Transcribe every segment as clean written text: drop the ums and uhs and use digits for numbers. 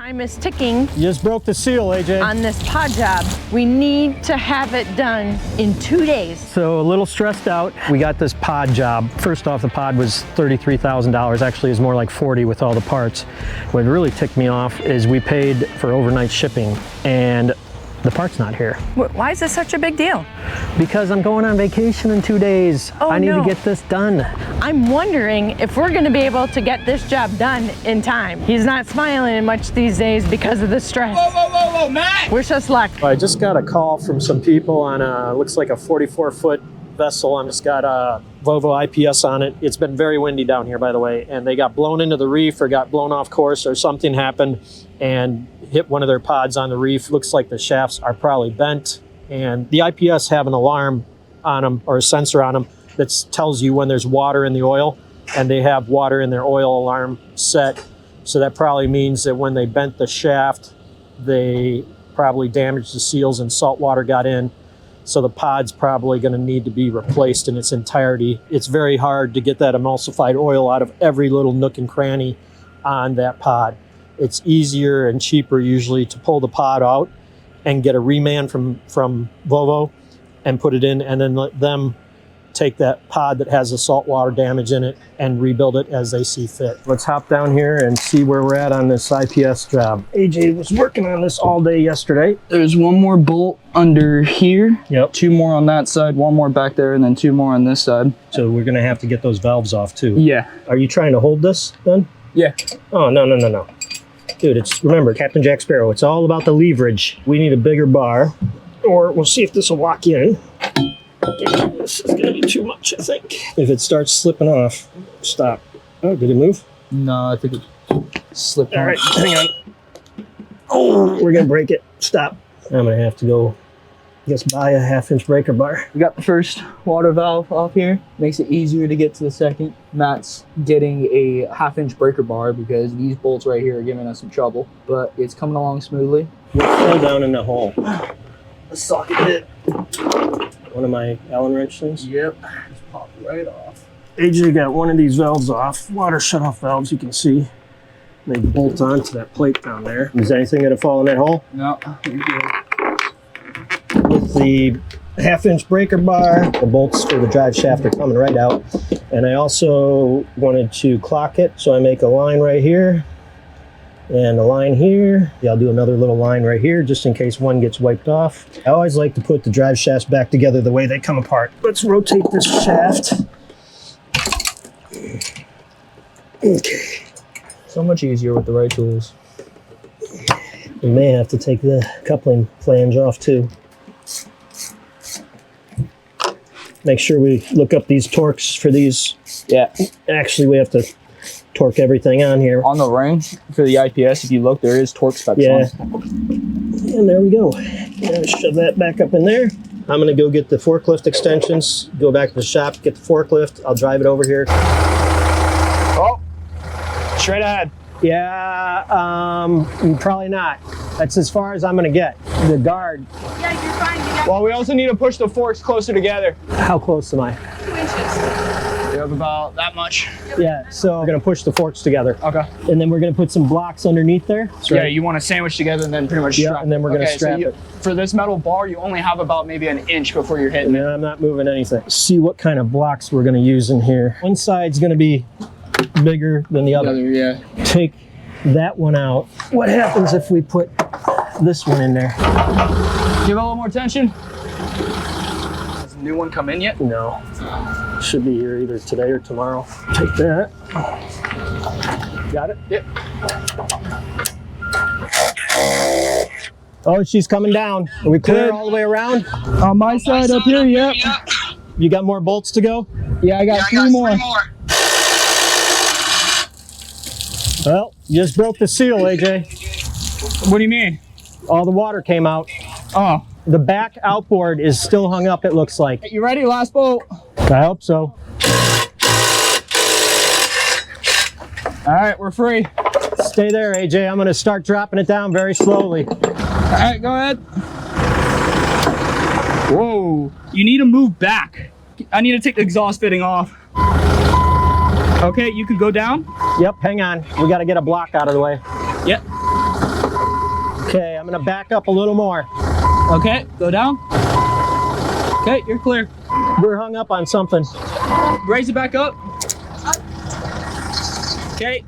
Time is ticking. You just broke the seal, AJ. On this pod job. We need to have it done in 2 days. So a little stressed out. We got this pod job. First off, the pod was $33,000. Actually, it's more like 40 with all the parts. What really ticked me off is we paid for overnight shipping and the part's not here. Why is this such a big deal? Because I'm going on vacation in 2 days. Oh, I need no. to get this done. I'm wondering if we're gonna be able to get this job done in time. He's not smiling much these days because of the stress. Whoa, Matt! Wish us luck. I just got a call from some people on looks like a 44-foot vessel. It's got a Volvo IPS on it. It's been very windy down here, by the way, and they got blown into the reef or got blown off course or something happened and hit one of their pods on the reef. Looks like the shafts are probably bent, and the IPS have an alarm on them or a sensor on them that tells you when there's water in the oil, and they have water in their oil alarm set. So that probably means that when they bent the shaft, they probably damaged the seals and salt water got in. So the pod's probably going to need to be replaced in its entirety. It's very hard to get that emulsified oil out of every little nook and cranny on that pod. It's easier and cheaper usually to pull the pod out and get a reman from Volvo and put it in, and then let them take that pod that has the saltwater damage in it and rebuild it as they see fit. Let's hop down here and see where we're at on this IPS job. AJ was working on this all day yesterday. There's one more bolt under here. Yep. 2 more on that side, 1 more back there, and then 2 more on this side. So we're gonna have to get those valves off too. Yeah. Are you trying to hold this then? Yeah. Oh, no. Dude, remember, Captain Jack Sparrow, it's all about the leverage. We need a bigger bar, or we'll see if this will lock you in. This is gonna be too much, I think. If it starts slipping off, stop. Oh, did it move? No, I think it slipped All on. right, hang on. Oh, we're gonna break it. Stop. I'm gonna have to go, I guess, buy a 1/2-inch breaker bar. We got the first water valve off here. Makes it easier to get to the second. Matt's getting a 1/2-inch breaker bar because these bolts right here are giving us some trouble, but it's coming along smoothly. What fell down in the hole? The socket hit. One of my Allen wrench things? Yep. Just popped right off. AJ got one of these valves off, water shutoff valves, you can see. They bolt onto that plate down there. Is anything gonna fall in that hole? No. With the 1/2-inch breaker bar, the bolts for the drive shaft are coming right out. And I also wanted to clock it, so I make a line right here and a line here. Yeah, I'll do another little line right here just in case one gets wiped off. I always like to put the drive shafts back together the way they come apart. Let's rotate this shaft. Okay. So much easier with the right tools. We may have to take the coupling flange off too. Make sure we look up these torques for these. Yeah. Actually, we have to torque everything on here. On the ring for the IPS, if you look, there is torque specs Yeah. on. And there we go. Shove that back up in there. I'm gonna go get the forklift extensions, go back to the shop, get the forklift. I'll drive it over here. Oh, straight ahead. Yeah, probably not. That's as far as I'm gonna get. The guard. Yeah, you're fine. Well, we also need to push the forks closer together. How close am I? 2 inches. You have about that much. Yeah, so we're gonna push the forks together. Okay. And then we're gonna put some blocks underneath there. That's Yeah, right. you want to sandwich together and then pretty much Yeah, strap. and then we're gonna Okay, strap so it. For this metal bar, you only have about maybe an inch before you're hitting it. And I'm not moving anything. See what kind of blocks we're gonna use in here. One side's gonna be bigger than the other. Yeah. Take that one out. What happens if we put this one in there? Give it a little more tension. Has the new one come in yet? No. Should be here either today or tomorrow. Take that. Got it? Yep. Oh, she's coming down. Are we clear Good. all the way around? On my side up here, yep. You got more bolts to go? Yeah, I got 3 more. Well, you just broke the seal, AJ. What do you mean? All the water came out. Oh. The back outboard is still hung up, it looks like. You ready? Last bolt. I hope so. All right, we're free. Stay there, AJ. I'm gonna start dropping it down very slowly. All right, go ahead. Whoa, you need to move back. I need to take the exhaust fitting off. Okay, you could go down. Yep, hang on. We gotta get a block out of the way. Yep. gonna back up a little more. Okay, go down. Okay, you're clear. We're hung up on something. Raise it back up. Okay.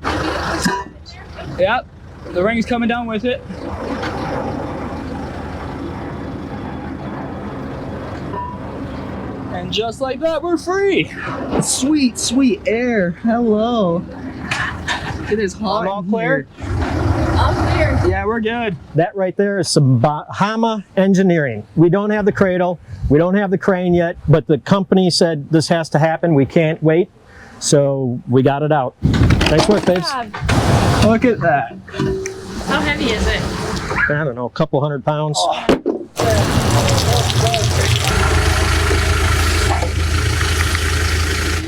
Yep, the ring is coming down with it. And just like that, we're free. Sweet, sweet air. Hello. It is hot. I'm all clear. All clear. Yeah, we're good. That right there is some Bahama engineering. We don't have the cradle, we don't have the crane yet, but the company said this has to happen. We can't wait, so we got it out. Nice work, babes. Look at that. How heavy is it? I don't know, a couple 100 pounds.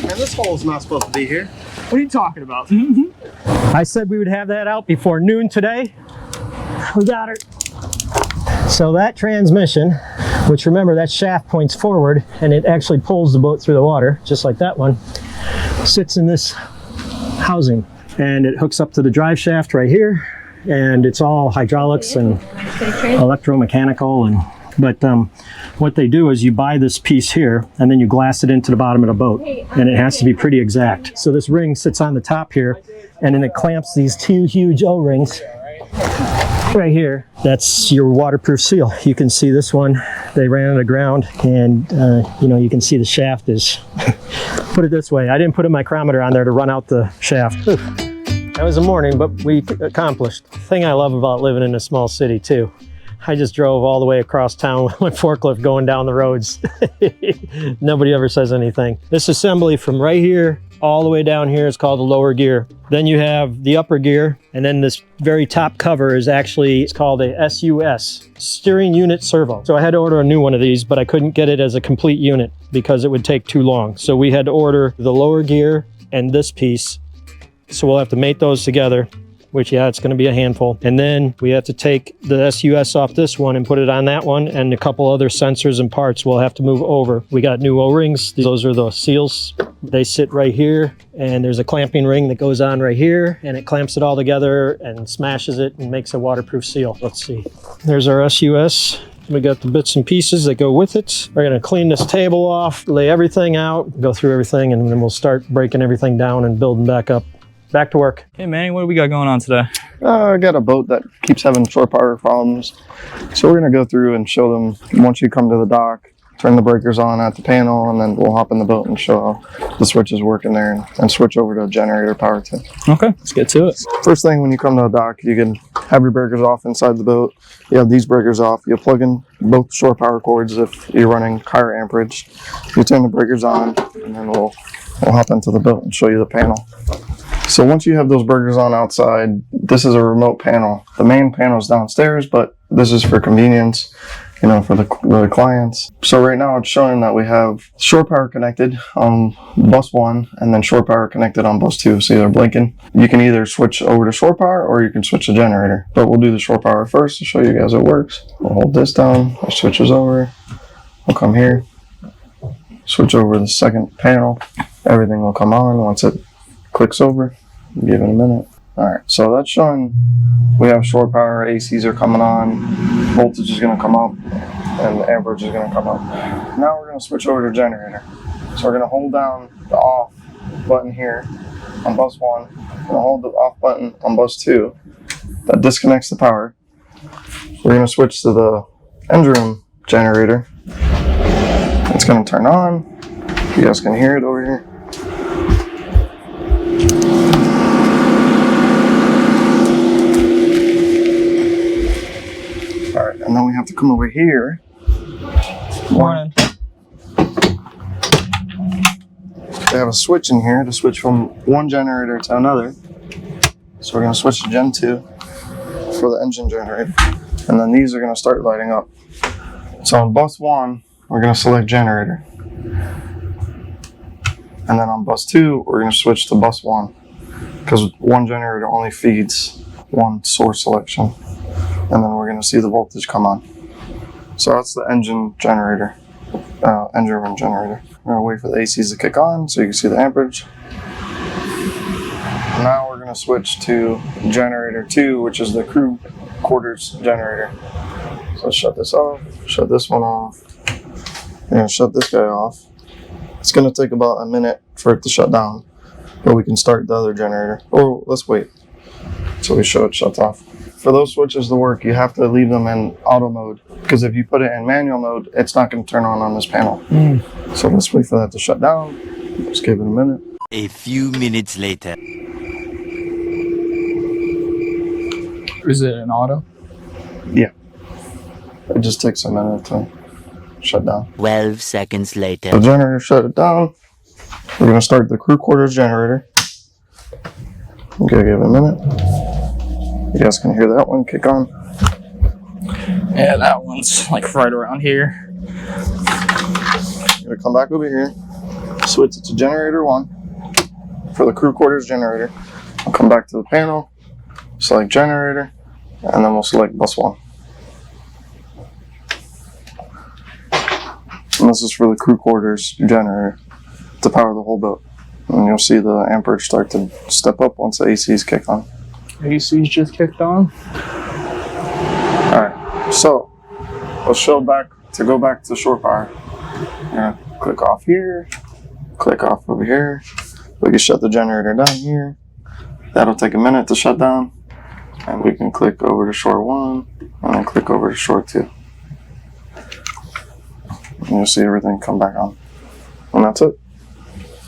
Man, this hole's not supposed to be here. What are you talking about? I said we would have that out before noon today. We got it. So that transmission, which remember that shaft points forward and it actually pulls the boat through the water, just like that one, sits in this housing. And it hooks up to the drive shaft right here. And it's all hydraulics and electromechanical. But what they do is you buy this piece here and then you glass it into the bottom of the boat. And it has to be pretty exact. So this ring sits on the top here and then it clamps these two huge O-rings right here. That's your waterproof seal. You can see this one. They ran it aground and you know, you can see the shaft is, put it this way, I didn't put a micrometer on there to run out the shaft. Ooh. That was a morning, but we accomplished. The thing I love about living in a small city too, I just drove all the way across town with my forklift going down the roads. Nobody ever says anything. This assembly from right here all the way down here is called the lower gear. Then you have the upper gear, and then this very top cover is actually, it's called a SUS, steering unit servo. So I had to order a new one of these, but I couldn't get it as a complete unit because it would take too long. So we had to order the lower gear and this piece. So we'll have to mate those together, which, yeah, it's going to be a handful. And then we have to take the SUS off this one and put it on that one, and a couple other sensors and parts we'll have to move over. We got new O-rings. Those are the seals. They sit right here, and there's a clamping ring that goes on right here, and it clamps it all together and smashes it and makes a waterproof seal. Let's see. There's our SUS. We got the bits and pieces that go with it. We're gonna clean this table off, lay everything out, go through everything, and then we'll start breaking everything down and building back up. Back to work. Hey Manny, what do we got going on today? I got a boat that keeps having shore power problems. So we're going to go through and show them once you come to the dock, turn the breakers on at the panel, and then we'll hop in the boat and show how the switches work in there and switch over to generator power too. Okay, let's get to it. First thing when you come to the dock, you can have your breakers off inside the boat. You have these breakers off. You plug in both shore power cords if you're running higher amperage. You turn the breakers on, and then we'll hop into the boat and show you the panel. So once you have those breakers on outside, this is a remote panel. The main panel is downstairs, but this is for convenience, you know, for the clients. So right now it's showing that we have shore power connected on bus 1 and then shore power connected on bus 2. So they're blinking. You can either switch over to shore power or you can switch to generator. But we'll do the shore power first to show you guys how it works. We'll hold this down, it switches over. We'll come here, switch over the second panel. Everything will come on once it clicks over. Give it a minute. Alright, so that's showing we have shore power, ACs are coming on, voltage is going to come up, and the amperage is going to come up. Now we're going to switch over to generator. So we're going to hold down the off button here on bus 1, and hold the off button on bus 2. That disconnects the power. We're going to switch to the engine room generator. It's going to turn on. You guys can hear it over here. Alright, and then we have to come over here. Morning. They have a switch in here to switch from one generator to another. So we're going to switch to Gen 2 for the engine generator. And then these are going to start lighting up. So on bus 1, we're going to select generator. And then on bus 2, we're going to switch to bus 1. Because one generator only feeds one source selection. And then we're going to see the voltage come on. So that's the engine generator, engine room generator. We're going to wait for the ACs to kick on so you can see the amperage. Now we're going to switch to generator 2, which is the crew quarters generator. So shut this off, shut this one off, and shut this guy off. It's going to take about a minute for it to shut down, but we can start the other generator. Oh, let's wait. So we show it shuts off. For those switches to work, you have to leave them in auto mode, because if you put it in manual mode, it's not going to turn on this panel. So let's wait for that to shut down. Just give it a minute. A few minutes later. Is it an auto? Yeah. It just takes a minute to shut down. 12 seconds later. The generator shut it down. We're going to start the crew quarters generator. Okay, give it a minute. You guys can hear that one kick on. Yeah, that one's like right around here. I'm going to come back over here. Switch it to generator 1 for the crew quarters generator. I'll come back to the panel, select generator, and then we'll select bus 1. And this is for the crew quarters generator to power the whole boat. And you'll see the amperage start to step up once the ACs kick on. AC's just kicked on. Alright, so let's go back to shore power. You're gonna click off here, click off over here. We can shut the generator down here. That'll take a minute to shut down. And we can click over to shore 1 and then click over to shore 2. And you'll see everything come back on. And that's it.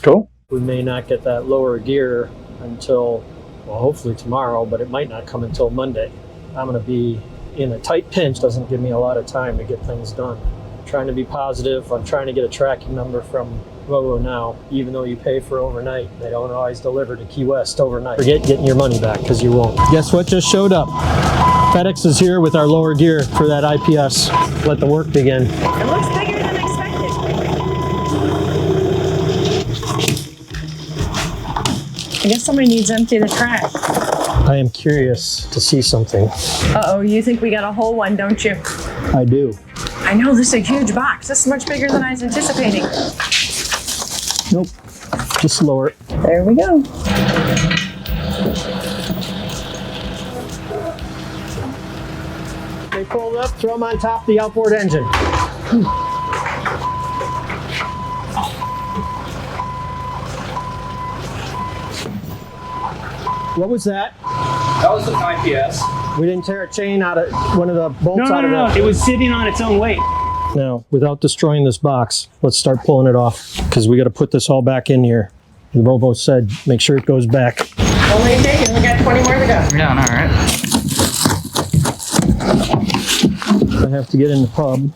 Cool. We may not get that lower gear until, well, hopefully tomorrow, but it might not come until Monday. I'm going to be in a tight pinch. Doesn't give me a lot of time to get things done. I'm trying to be positive. I'm trying to get a tracking number from Volvo now. Even though you pay for overnight, they don't always deliver to Key West overnight. Forget getting your money back, because you won't. Guess what just showed up? FedEx is here with our lower gear for that IPS. Let the work begin. It looks bigger than expected. I guess somebody needs to empty the track. I am curious to see something. Uh-oh, you think we got a whole one, don't you? I do. I know, this is a huge box. This is much bigger than I was anticipating. Nope. Just lower it. There we go. They fold up, throw them on top of the outboard engine. What was that? That was an IPS. We didn't tear a chain out of one of the bolts out of it. It was sitting on its own weight. Now, without destroying this box, let's start pulling it off, because we got to put this all back in here. The Volvo said, make sure it goes back. Only taking, we got 20 more to go. We're down, all right. I have to get in the pub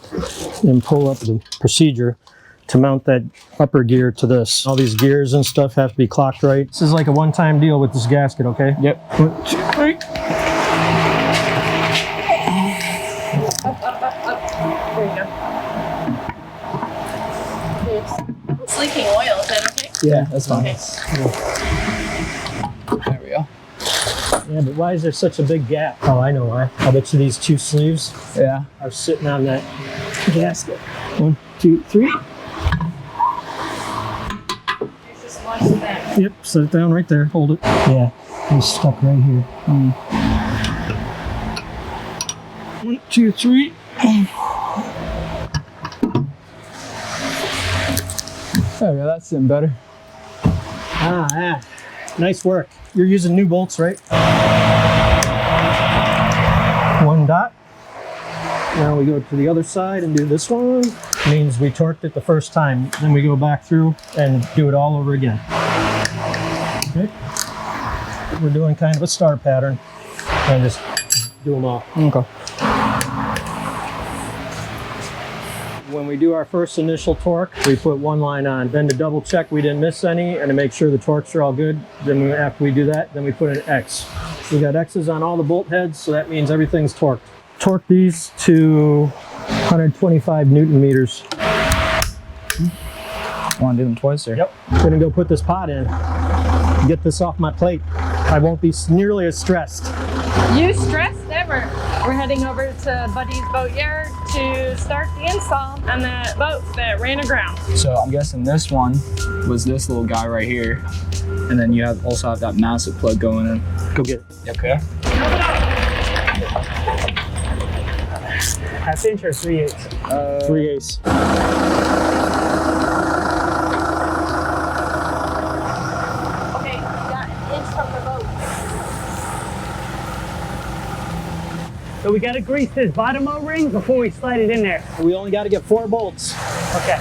and pull up the procedure to mount that upper gear to this. All these gears and stuff have to be clocked right. This is like a one-time deal with this gasket, okay? Yep. 1, 2, 3. There you go. It's leaking oil, is that okay? Yeah, that's fine. Okay. There we go. Yeah, but why is there such a big gap? Oh, I know why. I bet you these 2 sleeves Yeah. are sitting on that gasket. 1, 2, 3. Just watch the back. Yep, set it down right there. Hold it. Yeah, it's stuck right here. 1, 2, 3. There we go, that's sitting better. Yeah. Nice work. You're using new bolts, right? 1 dot. Now we go to the other side and do this one. Means we torqued it the first time. Then we go back through and do it all over again. Okay. We're doing kind of a star pattern. And just do them all. Okay. When we do our first initial torque, we put 1 line on. Then to double check we didn't miss any and to make sure the torques are all good, then after we do that, then we put an X. We got X's on all the bolt heads, so that means everything's torqued. Torque these to 125 Newton meters. Want to do them twice, or? Yep. Gonna go put this pot in. Get this off my plate. I won't be nearly as stressed. You stressed never. We're heading over to Buddy's Boatyard to start the install on that boat that ran aground. So I'm guessing this one was this little guy right here, and then you also have that massive plug going in. Go get it. Okay. 1/2 inch or 3/8? 3/8. Okay, you got an inch from the boat. So we gotta grease this bottom O-ring before we slide it in there. We only got to get 4 bolts. Okay.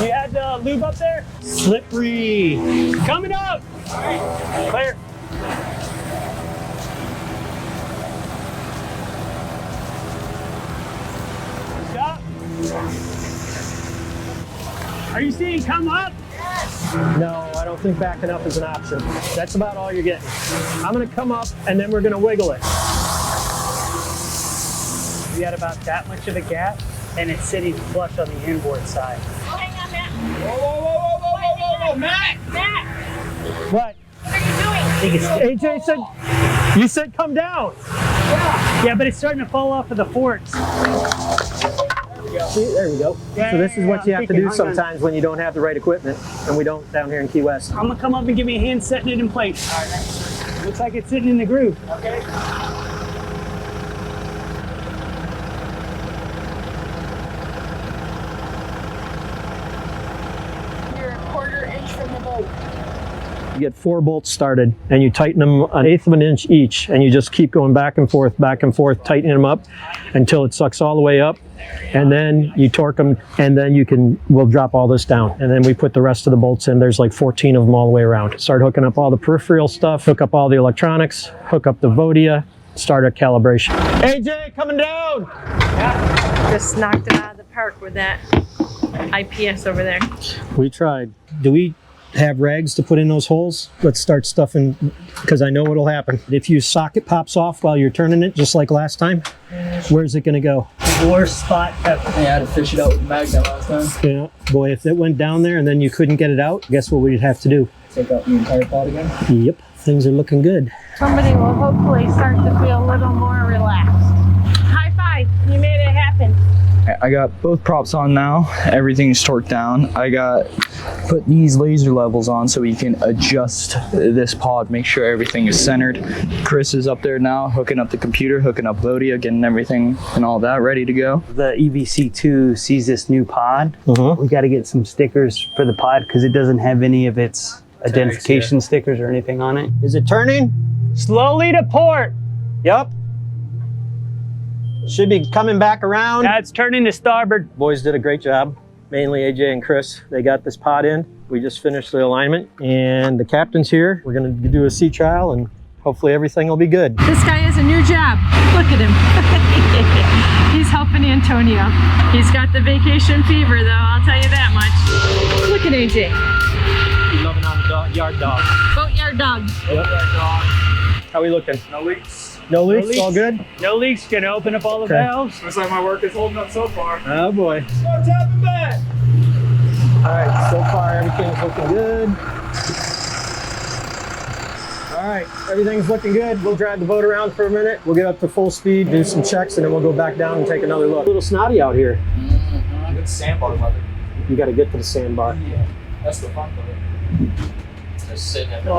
You had the lube up there? Slippery. Coming up. All right. Clear. Stop. Are you seeing come up? No, I don't think backing up is an option. That's about all you're getting. I'm going to come up and then we're going to wiggle it. We got about that much of a gap, and it's sitting flush on the inboard side. Oh, hang on, Matt. Whoa, Matt! Matt, What? what are you doing? AJ said, you said come down. Yeah, but it's starting to fall off of the forks. See, there we go. Yeah, So this is what you have to do hang on. sometimes when you don't have the right equipment, and we don't down here in Key West. I'm gonna come up and give me a hand setting it in place. Looks like it's sitting in the groove. Okay. You're a 1/4 inch from the boat. You get 4 bolts started, and you tighten them 1/8 of an inch each, and you just keep going back and forth, tightening them up until it sucks all the way up, and then you torque them, and then we'll drop all this down, and then we put the rest of the bolts in. There's like 14 of them all the way around. Start hooking up all the peripheral stuff, hook up all the electronics, hook up the Vodia, start a calibration. AJ, coming down! Just knocked it out of the park with that IPS over there. We tried. Do we have rags to put in those holes? Let's start stuffing, because I know what'll happen. If your socket pops off while you're turning it, just like last time, where's it gonna go? Worst spot ever. I had to fish it out with a magnet last time. Yeah, boy, if it went down there and then you couldn't get it out, guess what we'd have to do? Take out the entire pod again. Yep, things are looking good. Somebody will hopefully start to feel a little more relaxed. High five, you made it happen. I got both props on now. Everything's torqued down. I got put these laser levels on so we can adjust this pod, make sure everything is centered. Chris is up there now, hooking up the computer, hooking up Vodia, getting everything and all that ready to go. The EVC2 sees this new pod. Uh-huh. We got to get some stickers for the pod because it doesn't have any of its identification stickers or anything on it. Is it turning? Slowly to port. Yep. Should be coming back around. That's turning to starboard. Boys did a great job, mainly AJ and Chris. They got this pod in. We just finished the alignment, and the captain's here. We're gonna do a sea trial, and hopefully everything will be good. This guy has a new job. Look at him. He's helping Antonio. He's got the vacation fever though, I'll tell you that much. Look at AJ. He's loving on the yard dog. Boatyard dog. Yep. How we looking? No leaks. No leaks? leaks. All good? No leaks. Gonna open up all the Okay. valves. Looks like my work is holding up so far. Oh boy. What's happening back? All right, so far everything's looking good. All right, everything's looking good. We'll drive the boat around for a minute. We'll get up to full speed, do some checks, and then we'll go back down and take another look. A little snotty out here. Good sandbar weather. You got to get to the sandbar. Yeah, that's the fun part. Just sitting at the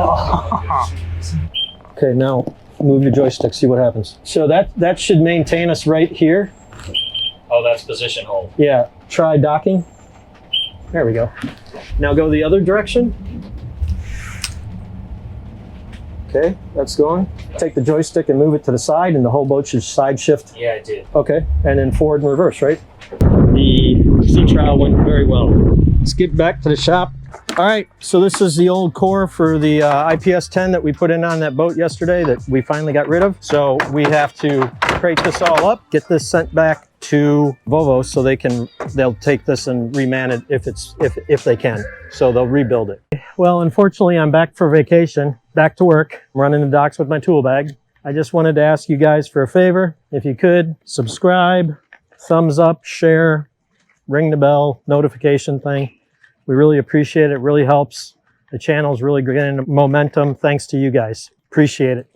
Okay, now move your joystick, see what happens. So that should maintain us right here. Oh, that's position hold. Yeah, try docking. There we go. Now go the other direction. Okay, that's going. Take the joystick and move it to the side, and the whole boat should side shift. Yeah, I did. Okay, and then forward and reverse, right? The sea trial went very well. Let's get back to the shop. All right, so this is the old core for the IPS 10 that we put in on that boat yesterday that we finally got rid of. So we have to crate this all up, get this sent back to Volvo so they'll take this and reman it if they can. So they'll rebuild it. Well, unfortunately, I'm back for vacation, back to work. I'm running the docks with my tool bag. I just wanted to ask you guys for a favor. If you could, subscribe, thumbs up, share, ring the bell, notification thing. We really appreciate it. It really helps. The channel's really getting momentum thanks to you guys. Appreciate it.